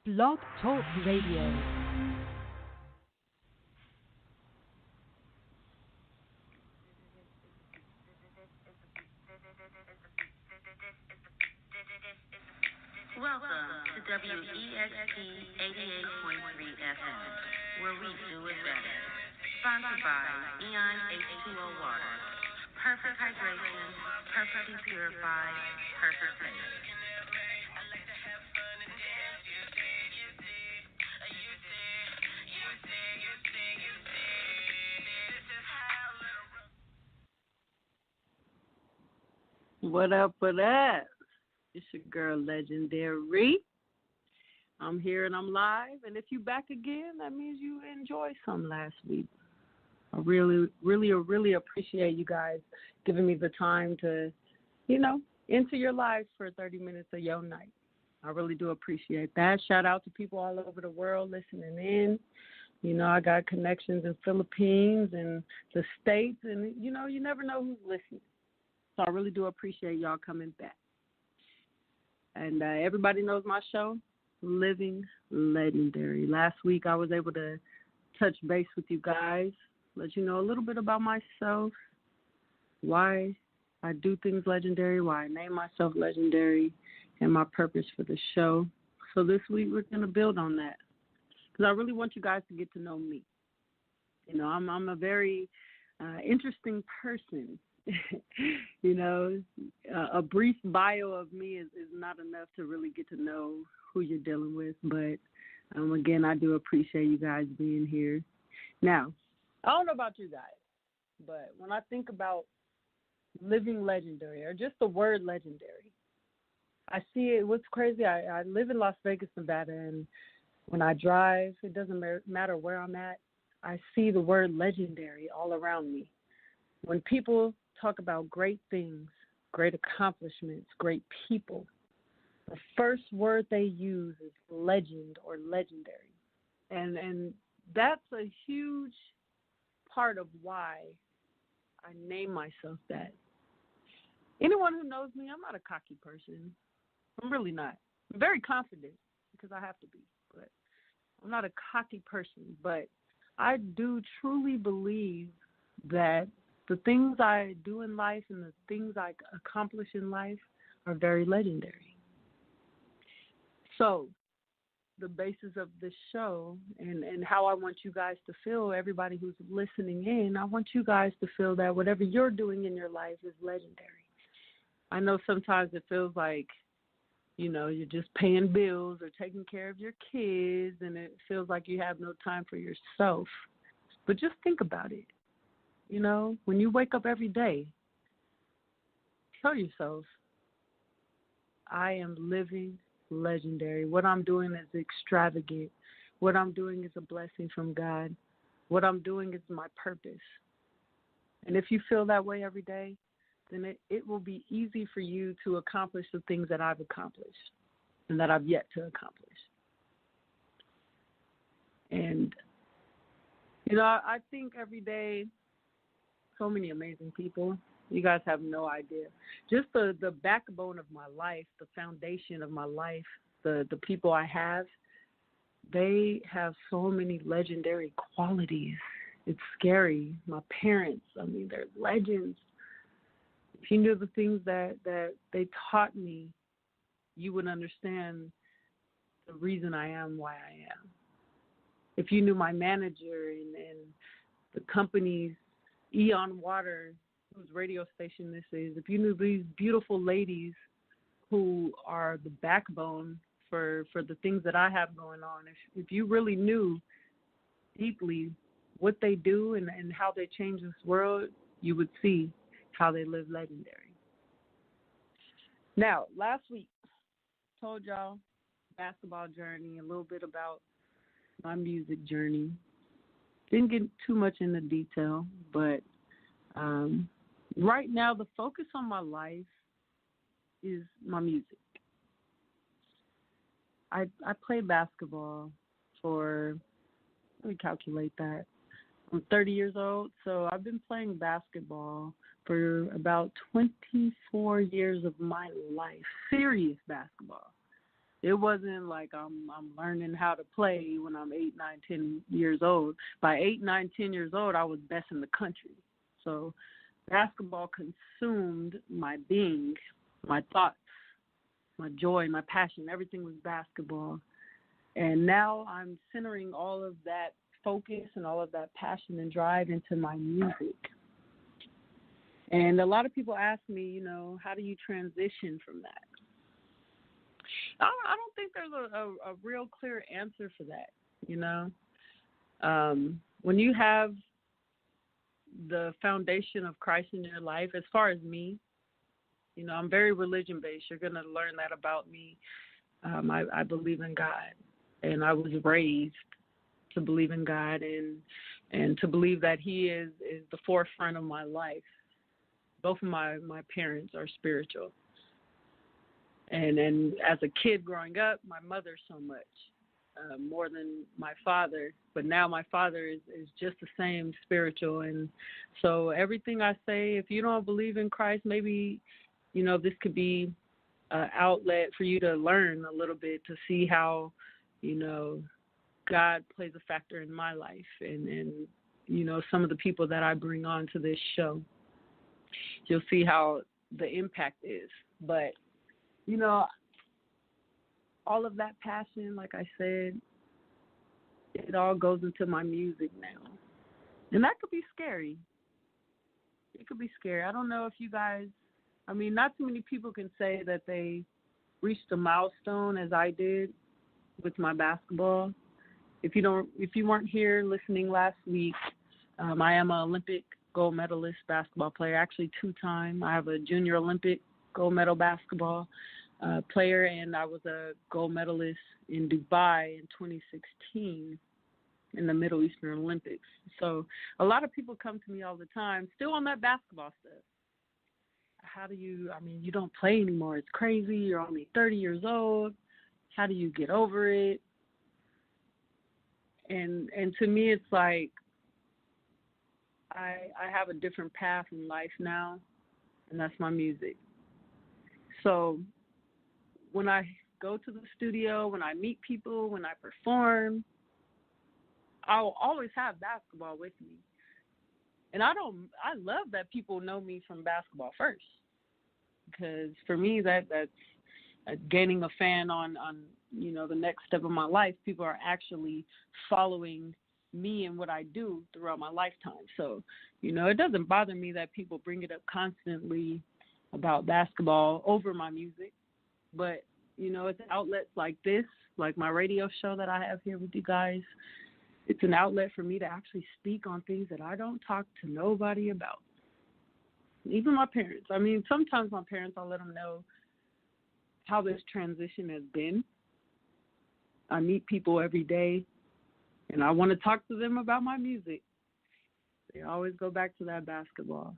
Blog Talk Radio. Welcome to WEXP 88.3 FM, where we do it better. Sponsored by Eon H2O Water. Perfect hydration, perfectly purified, perfect taste. What up, what up? It's your girl, Legendary. I'm here and I'm live. And if you back again, that means you enjoyed some last week. I really appreciate you guys giving me the time to, enter your lives for 30 minutes of your night. I really do appreciate that. Shout out to people all over the world listening in. I got connections in Philippines and the States, and, you never know who's listening. So I really do appreciate y'all coming back. And everybody knows my show, Living Legendary. Last week I was able to touch base with you guys, let you know a little bit about myself, why I do things legendary, why I name myself legendary, and my purpose for the show. So this week we're going to build on that because I really want you guys to get to know me. I'm a very interesting person. A brief bio of me is not enough to really get to know who you're dealing with. But, again, I do appreciate you guys being here. Now, I don't know about you guys, but when I think about living legendary or just the word legendary, I see it. What's crazy, I live in Las Vegas, Nevada, and when I drive, it doesn't matter where I'm at, I see the word legendary all around me. When people talk about great things, great accomplishments, great people, the first word they use is legend or legendary. And that's a huge part of why I name myself that. Anyone who knows me, I'm not a cocky person. I'm really not. I'm very confident because I have to be, but I'm not a cocky person. But I do truly believe that the things I do in life and the things I accomplish in life are very legendary. So the basis of this show and how I want you guys to feel, everybody who's listening in, I want you guys to feel that whatever you're doing in your life is legendary. I know sometimes it feels like, you're just paying bills or taking care of your kids and it feels like you have no time for yourself. But just think about it. When you wake up every day, tell yourself, I am living legendary. What I'm doing is extravagant. What I'm doing is a blessing from God. What I'm doing is my purpose. And if you feel that way every day, then it will be easy for you to accomplish the things that I've accomplished and that I've yet to accomplish. And, I think every day, so many amazing people. You guys have no idea. Just the backbone of my life, the foundation of my life, the people I have, they have so many legendary qualities. It's scary. My parents, they're legends. If you knew the things that they taught me, you would understand the reason I am why I am. If you knew my manager and the company's Eon Water, whose radio station this is, if you knew these beautiful ladies who are the backbone for the things that I have going on, if you really knew deeply what they do and how they change this world, you would see how they live legendary. Now, last week, told y'all basketball journey, a little bit about my music journey. Didn't get too much into detail, but right now the focus on my life is my music. I play basketball for, let me calculate that. I'm 30 years old, so I've been playing basketball for about 24 years of my life, serious basketball. It wasn't like I'm learning how to play when I'm 8, 9, 10 years old. By 8, 9, 10 years old, I was best in the country. So basketball consumed my being, my thoughts, my joy, my passion. Everything was basketball. And now I'm centering all of that focus and all of that passion and drive into my music. And a lot of people ask me, you know, how do you transition from that? I don't think there's a real clear answer for that, you know. When you have the foundation of Christ in your life, as far as me, you know, I'm very religion-based. You're going to learn that about me. I believe in God, and I was raised to believe in God and to believe that He is the forefront of my life. Both of my parents are spiritual. And as a kid growing up, my mother so much, more than my father. But now my father is just the same spiritual. And so everything I say, if you don't believe in Christ, maybe, you know, this could be an outlet for you to learn a little bit, to see how, you know, God plays a factor in my life and you know, some of the people that I bring on to this show. You'll see how the impact is. But, you know, all of that passion, like I said, it all goes into my music now. And that could be scary. It could be scary. I don't know if you guys, I mean, not too many people can say that they reached a milestone as I did with my basketball. If you weren't here listening last week, I am an Olympic gold medalist basketball player, actually 2-time. I have a junior Olympic gold medal basketball player, and I was a gold medalist in Dubai in 2016 in the Middle Eastern Olympics. So a lot of people come to me all the time, still on that basketball stuff. How do you, I mean, you don't play anymore. It's crazy. You're only 30 years old. How do you get over it? And to me, it's like I have a different path in life now, and that's my music. So when I go to the studio, when I meet people, when I perform, I'll always have basketball with me. And I love that people know me from basketball first, because for me that's gaining a fan on you know, the next step of my life. People are actually following me and what I do throughout my lifetime. So, you know, it doesn't bother me that people bring it up constantly about basketball over my music. But, you know, it's outlets like this, like my radio show that I have here with you guys. It's an outlet for me to actually speak on things that I don't talk to nobody about. Even my parents. I mean, sometimes my parents, I'll let them know how this transition has been. I meet people every day, and I want to talk to them about my music. They always go back to that basketball.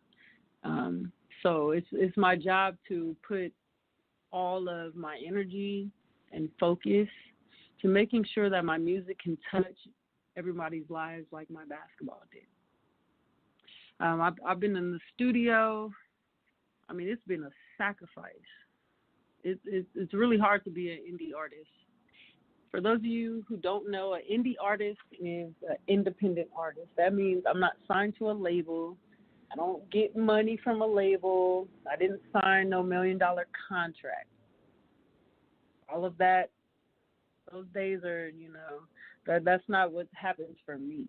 So it's my job to put all of my energy and focus to making sure that my music can touch everybody's lives like my basketball did. I've been in the studio. I mean, it's been a sacrifice. It's really hard to be an indie artist. For those of you who don't know, an indie artist is an independent artist. That means I'm not signed to a label. I don't get money from a label. I didn't sign no $1 million contract. All of that, those days are, you know, that's not what happens for me.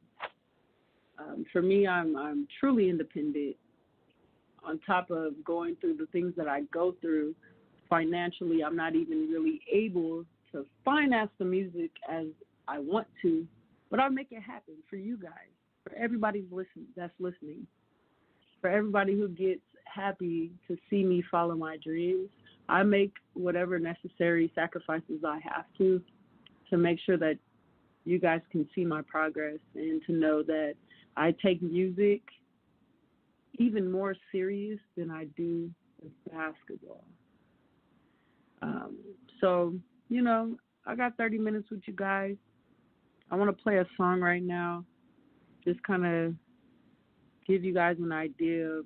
For me, I'm truly independent. On top of going through the things that I go through financially, I'm not even really able to finance the music as I want to, but I'll make it happen for you guys, for everybody that's listening, for everybody who gets happy to see me follow my dreams. I make whatever necessary sacrifices I have to make sure that you guys can see my progress and to know that I take music even more serious than I do with basketball. So, you know, I got 30 minutes with you guys. I want to play a song right now, just kind of give you guys an idea of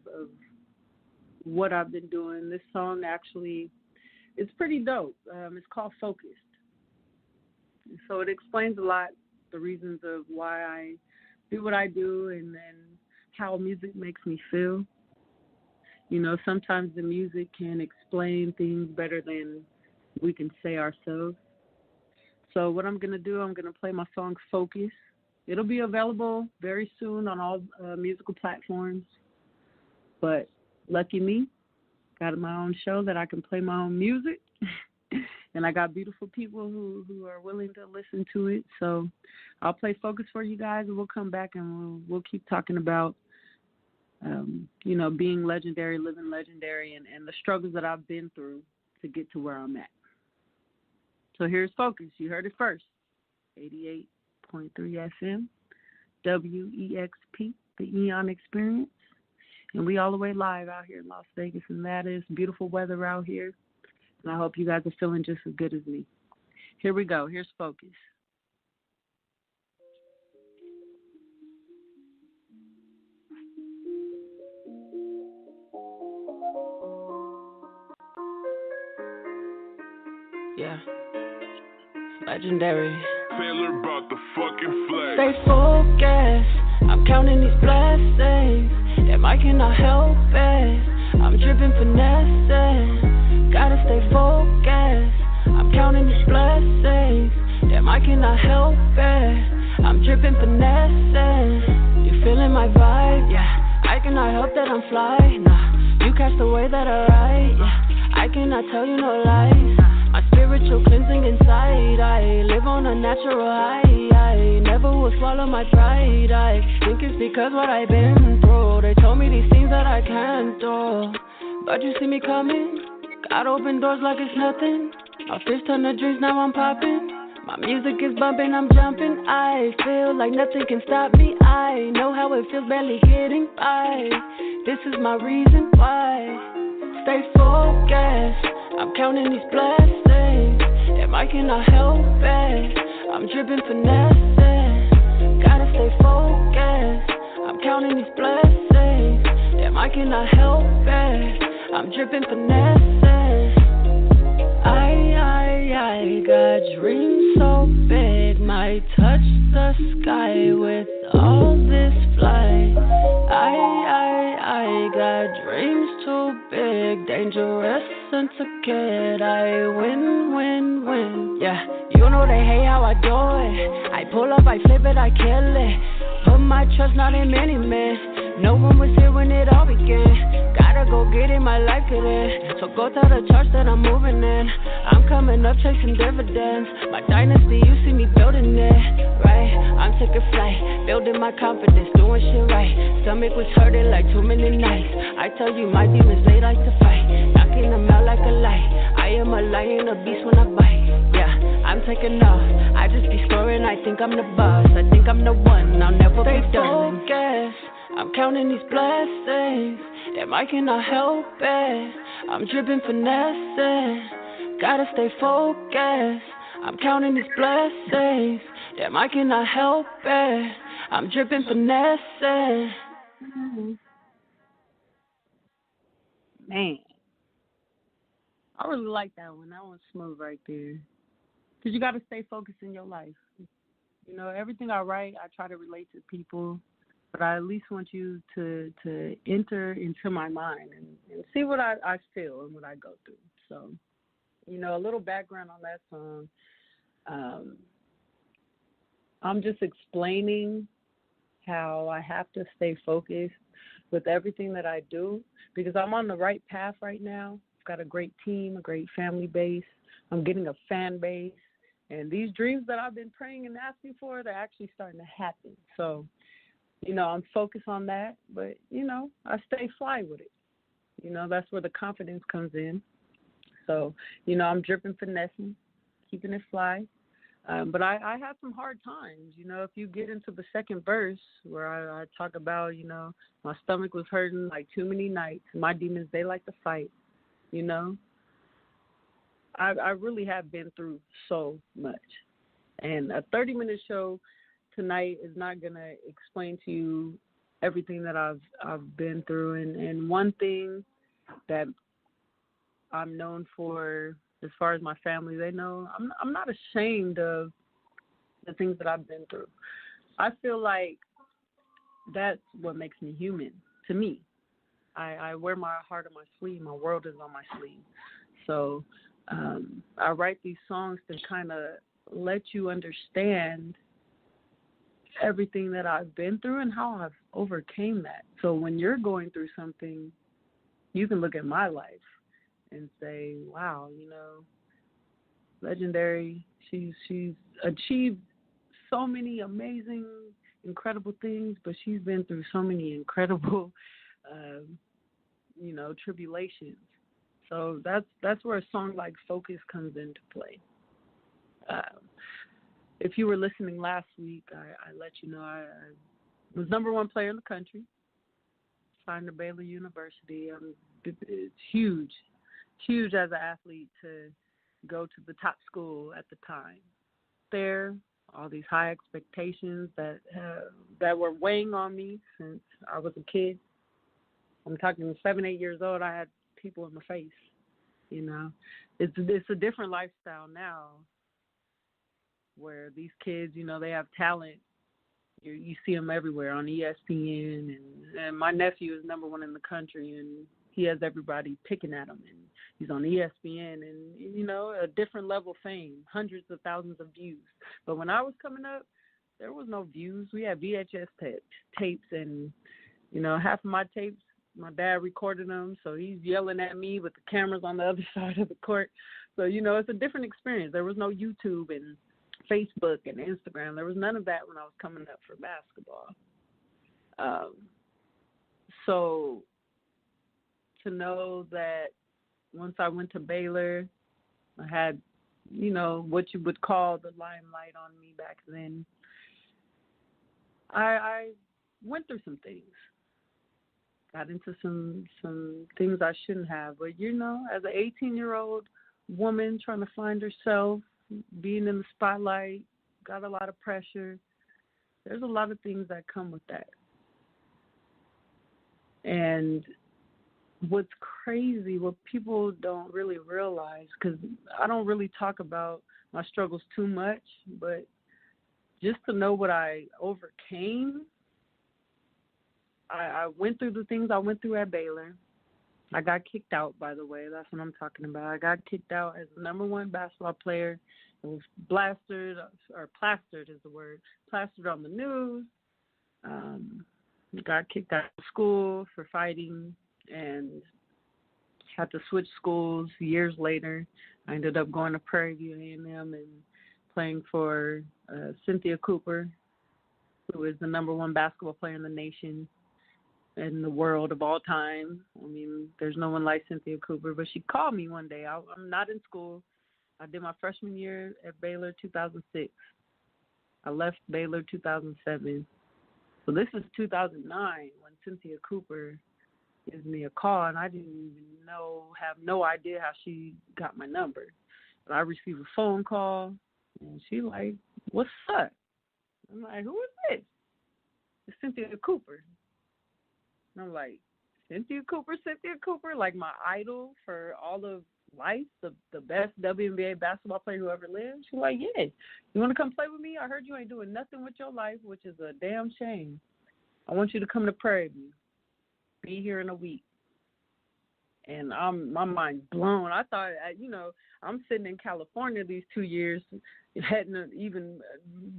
what I've been doing. This song actually is pretty dope. It's called Focused. So it explains a lot, the reasons of why I do what I do, and then how music makes me feel. Sometimes the music can explain things better than we can say ourselves. So what I'm going to do, I'm going to play my song Focus. It'll be available very soon on all musical platforms. But lucky me, got my own show that I can play my own music. And I got beautiful people who are willing to listen to it. So I'll play Focus for you guys, and we'll come back and we'll keep talking about, being legendary, living legendary, and the struggles that I've been through to get to where I'm at. So here's Focus. You heard it first. 88.3 FM, WEXP, the Eon Experience. And we all the way live out here in Las Vegas, and that is beautiful weather out here. And I hope you guys are feeling just as good as me. Here we go. Here's Focus. Yeah. Legendary. Taylor about the fucking flag. Stay focused. I'm counting these blessings. Damn, I cannot help it. I'm dripping finesse. Gotta stay focused. I'm counting these blessings. Damn, I cannot help it. I'm dripping finesse. You feeling my vibe? Yeah. I cannot help that I'm fly. Nah. You catch the way that I ride. Yeah. I cannot tell you no lies. My spiritual cleansing inside. I live on a natural high. I never will swallow my pride. I think it's because what I've been through. They told me these things that I can't do, but you see me coming. God open doors like it's nothing. My fist turn to dreams, now I'm popping. My music is bumping, I'm jumping. I feel like nothing can stop me. I know how it feels, barely getting by. This is my reason why. Stay focused. I'm counting these blessings. Damn, I cannot help it. I'm dripping finesse. Gotta stay focused. I'm counting these blessings. Damn, I cannot help it. I'm dripping finesse. I got dreams so big, might touch the sky with all this flight. I got dreams too big, dangerous since a kid. I win. Yeah, you know they hate how I do it. I pull up, I flip it, I kill it. Put my trust not in many men. No one was here when it all began. Gotta go get it, my life get in. So go tell the church that I'm moving in. I'm coming up chasing dividends. My dynasty, you see me building it, right? I'm taking flight, building my confidence, doing shit right. Stomach was hurting like too many nights. I tell you my demons, they like to fight. Knocking them out like a light. I am a lion, a beast when I bite. Yeah, I'm taking off. I just be scoring, I think I'm the boss. I think I'm the one, I'll never be done. Focused. I'm counting these blessings. Damn, I cannot help it. I'm dripping finesse. Gotta stay focused. I'm counting these blessings. Damn, I cannot help it. I'm dripping finesse. Man, I really like that one. That one's smooth right there. Because you got to stay focused in your life. Everything I write, I try to relate to people. But I at least want you to enter into my mind and see what I feel and what I go through. So, a little background on that song. I'm just explaining how I have to stay focused with everything that I do because I'm on the right path right now. I've got a great team, a great family base. I'm getting a fan base. And these dreams that I've been praying and asking for, they're actually starting to happen. So, I'm focused on that, but, I stay fly with it. That's where the confidence comes in. So, I'm dripping finessing, keeping it fly. But I have some hard times. If you get into the second verse where I talk about, my stomach was hurting like too many nights. My demons, they like to fight, I really have been through so much. And a 30-minute show tonight is not going to explain to you everything that I've been through. And one thing that I'm known for, as far as my family, they know I'm not ashamed of the things that I've been through. I feel like that's what makes me human, to me. I wear my heart on my sleeve. My world is on my sleeve. So I write these songs to kind of let you understand everything that I've been through and how I've overcame that. So when you're going through something, you can look at my life and say, wow, Legendary, she's achieved so many amazing, incredible things, but she's been through so many incredible, tribulations. So that's where a song like Focus comes into play. If you were listening last week, I let you know I was number one player in the country, signed to Baylor University. It's huge as an athlete to go to the top school at the time. There, all these high expectations that were weighing on me since I was a kid. I'm talking 7, 8 years old. I had people in my face. It's a different lifestyle now, where these kids, they have talent. You see them everywhere on ESPN, and my nephew is number one in the country, and he has everybody picking at him, and he's on ESPN, and a different level of fame, hundreds of thousands of views. But when I was coming up, there was no views. We had VHS tapes, and half of my tapes, my dad recorded them, so he's yelling at me with the cameras on the other side of the court. So it's a different experience. There was no YouTube and Facebook and Instagram. There was none of that when I was coming up for basketball. So to know that once I went to Baylor, I had, what you would call the limelight on me back then. I went through some things. Got into some things I shouldn't have. But, as an 18-year-old woman trying to find herself, being in the spotlight, got a lot of pressure. There's a lot of things that come with that. And what's crazy, what people don't really realize, because I don't really talk about my struggles too much, but just to know what I overcame, I went through the things I went through at Baylor. I got kicked out, by the way. That's what I'm talking about. I got kicked out as the number one basketball player. It was plastered is the word, plastered on the news. Got kicked out of school for fighting and had to switch schools years later. I ended up going to Prairie View A&M and playing for Cynthia Cooper, who is the number one basketball player in the nation, in the world of all time. I mean, there's no one like Cynthia Cooper, but she called me one day. I'm not in school. I did my freshman year at Baylor 2006. I left Baylor 2007. So this is 2009 when Cynthia Cooper gives me a call, and I didn't even have no idea how she got my number. But I received a phone call, and she like, what's up? I'm like, who is this? It's Cynthia Cooper. And I'm like, Cynthia Cooper, like my idol for all of life, the best WNBA basketball player who ever lived. She's like, yeah, you want to come play with me? I heard you ain't doing nothing with your life, which is a damn shame. I want you to come to Prairie View. Be here in a week. And my mind's blown. I thought, I'm sitting in California these 2 years, heading even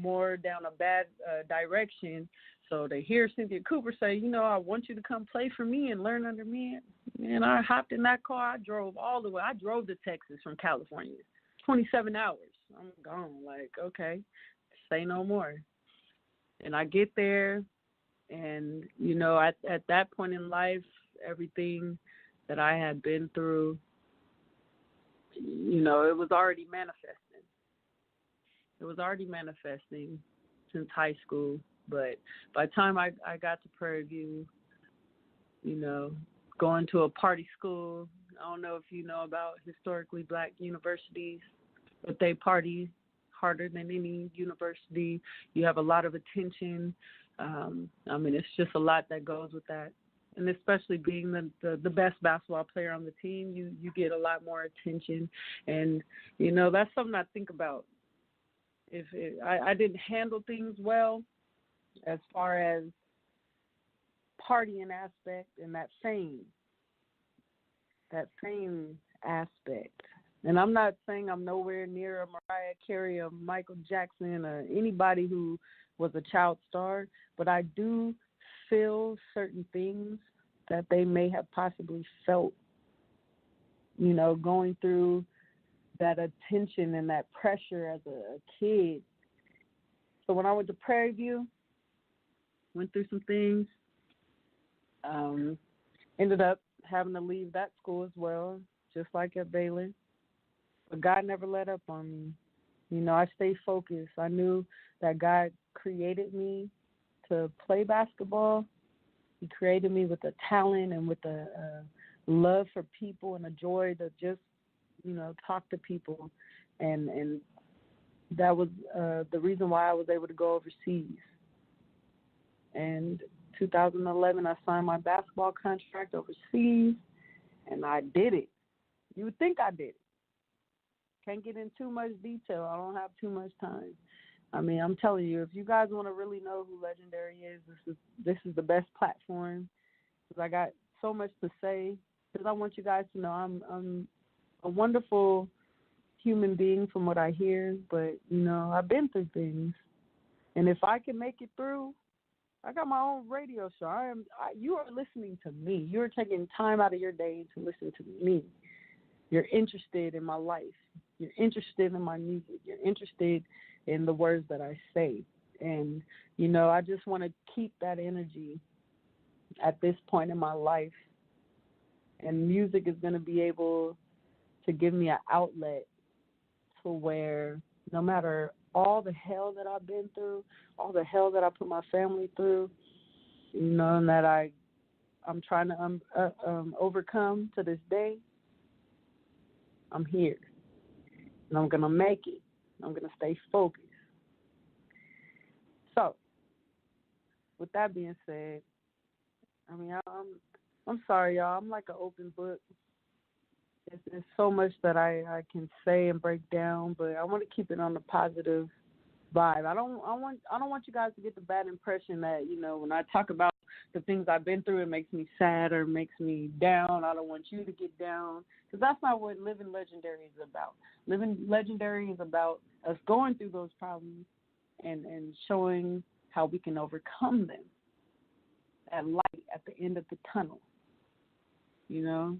more down a bad direction. So to hear Cynthia Cooper say, I want you to come play for me and learn under me. And I hopped in that car. I drove all the way. I drove to Texas from California. 27 hours. I'm gone. Like, okay, say no more. And I get there, and, at that point in life, everything that I had been through, it was already manifesting. It was already manifesting since high school. But by the time I got to Prairie View, going to a party school, I don't know if you know about historically black universities, but they party harder than any university. You have a lot of attention. It's just a lot that goes with that. And especially being the best basketball player on the team, you get a lot more attention. And, that's something I think about I didn't handle things well as far as partying aspect and that fame aspect. And I'm not saying I'm nowhere near a Mariah Carey or Michael Jackson or anybody who was a child star, but I do feel certain things that they may have possibly felt, you know, going through that attention and that pressure as a kid. So when I went to Prairie View, went through some things, ended up having to leave that school as well, just like at Baylor. But God never let up on me. You know, I stayed focused. I knew that God created me to play basketball. He created me with a talent and with a love for people and a joy to just, you know, talk to people. And that was the reason why I was able to go overseas. And 2011, I signed my basketball contract overseas, and I did it. You would think I did it. Can't get in too much detail. I don't have too much time. I mean, I'm telling you, if you guys want to really know who Legendary is, this is the best platform, because I got so much to say. Because I want you guys to know I'm a wonderful human being from what I hear, but, you know, I've been through things. And if I can make it through, I got my own radio show. You are listening to me. You're taking time out of your day to listen to me. You're interested in my life. You're interested in my music. You're interested in the words that I say. And, you know, I just want to keep that energy at this point in my life. And music is going to be able to give me an outlet to where no matter all the hell that I've been through, all the hell that I put my family through, you know, and that I'm trying to overcome to this day, I'm here. And I'm going to make it. I'm going to stay focused. So, with that being said, I mean, I'm sorry, y'all. I'm like an open book. There's so much that I can say and break down, but I want to keep it on the positive vibe. I don't want you guys to get the bad impression that, you know, when I talk about the things I've been through, it makes me sad or makes me down. I don't want you to get down, because that's not what Living Legendary is about. Living Legendary is about us going through those problems and showing how we can overcome them. That light at the end of the tunnel. You know,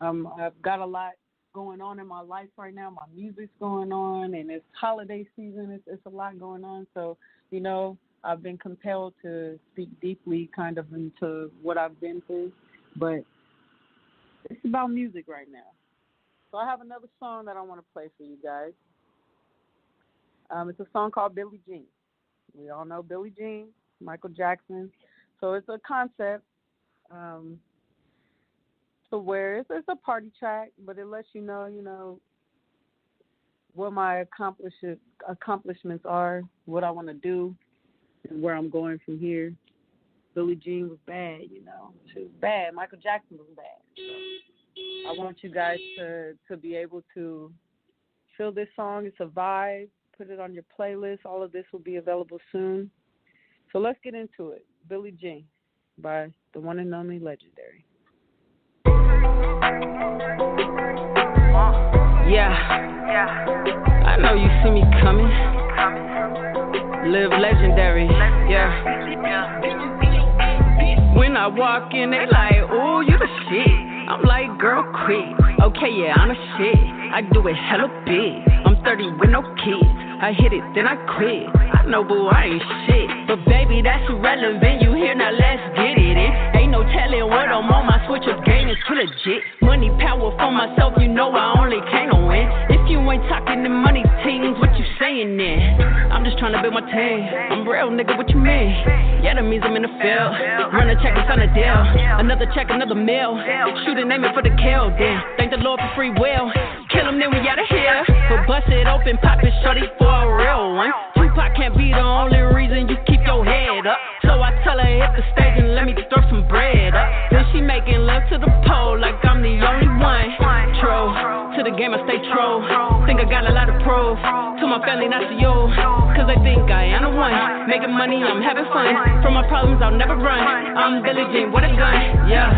I've got a lot going on in my life right now. My music's going on, and it's holiday season. It's a lot going on. So, you know, I've been compelled to speak deeply kind of into what I've been through. But it's about music right now. So I have another song that I want to play for you guys. It's a song called Billie Jean. We all know Billie Jean, Michael Jackson. So it's a concept to where it's a party track, but it lets you know, what my accomplishments are, what I want to do, and where I'm going from here. Billie Jean was bad, you know. She was bad. Michael Jackson was bad. So I want you guys to be able to feel this song. It's a vibe. Put it on your playlist. All of this will be available soon. So let's get into it. Billie Jean by the one and only Legendary. Yeah. I know you see me coming. Live Legendary. Yeah. When I walk in, they like, ooh, you the shit. I'm like, girl, quit. Okay, yeah, I'm the shit. I do it hella big. I'm 30 with no kids. I hit it, then I quit. I know, boo, I ain't shit. But baby, that's irrelevant. You here, now let's get it in. Ain't no telling what I'm on. My switch up game is too legit. Money, power for myself, you know I only came to win. If you ain't talking the money things, what you saying then? I'm just trying to build my team. I'm real, nigga, what you mean? Yeah, that means I'm in the field. Run a check, it's on a deal. Another check, another meal. Shoot a name it for the kill, then thank the Lord for free will. Kill him, then we outta here. But bust it open, pop it shorty for a real one. Tupac can't be the only reason you keep your head up. So I tell her hit the stage and let me throw some bread up. Then she making love to the pole like I'm the only one. True, to the game I stay true. Think I got a lot of proof. To my family, not to you. Cause I think I am the one. Making money, I'm having fun. From my problems, I'll never run. I'm Billie Jean with a gun, yeah.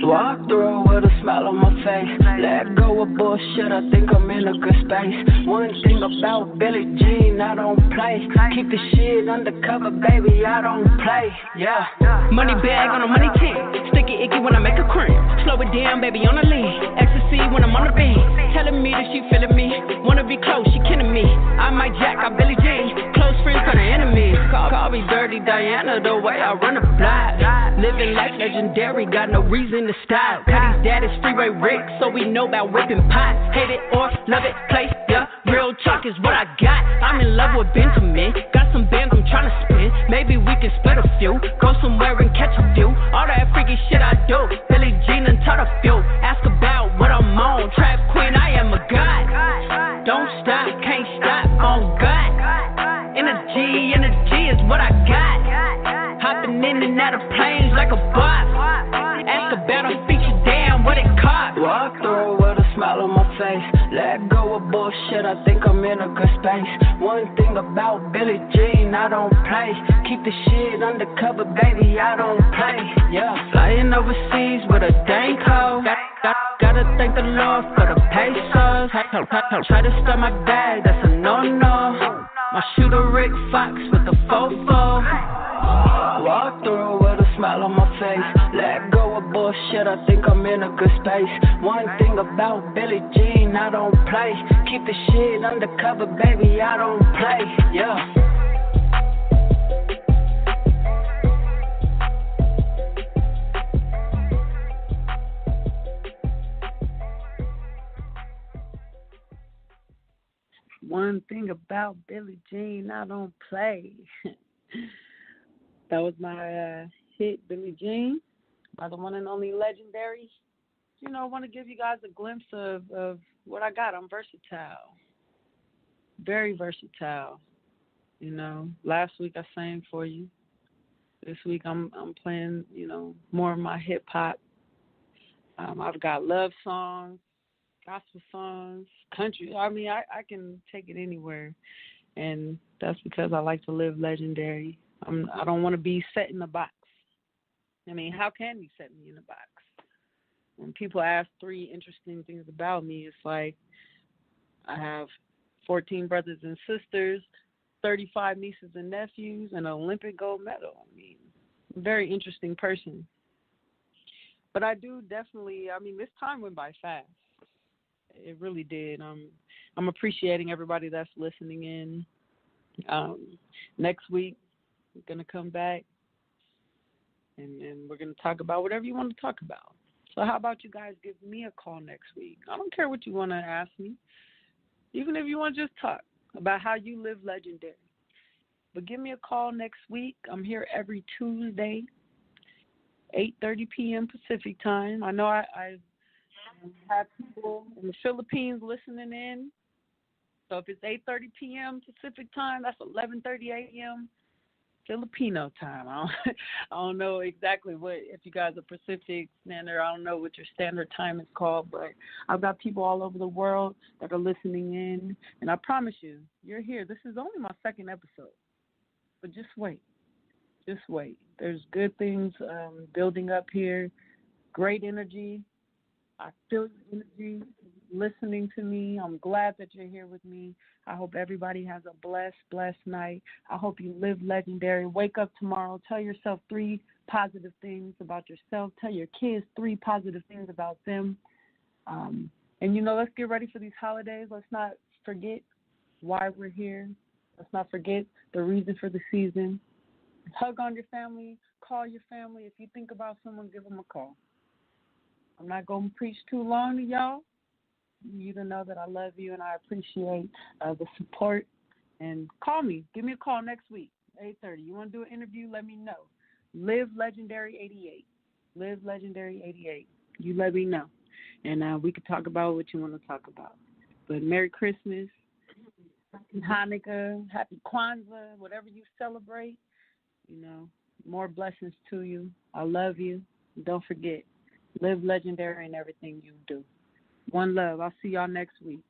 Walk through with a smile on my face. Let go of bullshit, I think I'm in a good space. One thing about Billie Jean, I don't play. Keep the shit undercover, baby, I don't play, yeah. Money bag on a money team. Sticky icky when I make a cream. Slow it down, baby, on the lean. Ecstasy when I'm on the beat. Telling me that she feeling me. Wanna be close, she kidding me. I might jack out Billie Jean. Close friends turn to enemies. Call me Dirty Diana, the way I run a block. Living life legendary, got no reason to stop. Cause these daddies freeway Rick, so we know about whipping pots. Hate it or love it, play, yeah. Real talk is what I got. I'm in love with Benjamin. Got some bands I'm trying to spin. Maybe we can split a few. Go somewhere and catch a few. All that freaky shit I do. Billie Jean and taught a few. Ask about what I'm on. Trap queen, I am a god. Don't stop, can't stop, on God. Energy is what I got. Hopping in and out of planes like a bot. Ask about a feature, damn, what it cost. Walk through with a smile on my face. Let go of bullshit, I think I'm in a good space. One thing about Billie Jean, I don't play. Keep the shit undercover, baby, I don't play, yeah. Flying overseas with a dang code. Gotta thank the Lord for the pesos. Try to start my bag, that's a no-no. My shooter Rick Fox with the fofo. Walk through with a smile on my face. Let go of bullshit, I think I'm in a good space. One thing about Billie Jean, I don't play. Keep the shit undercover, baby, I don't play, yeah. One thing about Billie Jean, I don't play. That was my hit, Billie Jean, by the one and only Legendary. You know, I want to give you guys a glimpse of what I got. I'm versatile, very versatile. You know, last week I sang for you. This week I'm playing, you know, more of my hip hop. I've got love songs, gospel songs, country. I mean, I can take it anywhere, and that's because I like to live legendary. I don't want to be set in a box. I mean, how can you set me in a box? When people ask 3 interesting things about me, it's like I have 14 brothers and sisters, 35 nieces and nephews, and an Olympic gold medal. I mean, I'm a very interesting person. But I do definitely, I mean, this time went by fast. It really did. I'm appreciating everybody that's listening in. Next week, we're going to come back, and we're going to talk about whatever you want to talk about. So how about you guys give me a call next week? I don't care what you want to ask me, even if you want to just talk about how you live legendary. But give me a call next week. I'm here every Tuesday, 8:30 p.m. Pacific time. I know I have people in the Philippines listening in. So if it's 8:30 p.m. Pacific time, that's 11:30 a.m. Filipino time. I don't know exactly what, if you guys are Pacific Standard, I don't know what your standard time is called, but I've got people all over the world that are listening in, and I promise you, you're here. This is only my 2nd episode, but just wait. Just wait. There's good things building up here, great energy. I feel your energy listening to me. I'm glad that you're here with me. I hope everybody has a blessed night. I hope you live legendary. Wake up tomorrow. Tell yourself 3 positive things about yourself. Tell your kids 3 positive things about them. And, you know, let's get ready for these holidays. Let's not forget why we're here. Let's not forget the reason for the season. Hug on your family. Call your family. If you think about someone, give them a call. I'm not going to preach too long to y'all. You to know that I love you and I appreciate the support. And call me. Give me a call next week, 8:30. You want to do an interview? Let me know. Live Legendary 88. Live Legendary 88. You let me know. And we can talk about what you want to talk about. But Merry Christmas, Happy Hanukkah, Happy Kwanzaa, whatever you celebrate. You know, more blessings to you. I love you. Don't forget, live legendary in everything you do. One love. I'll see y'all next week.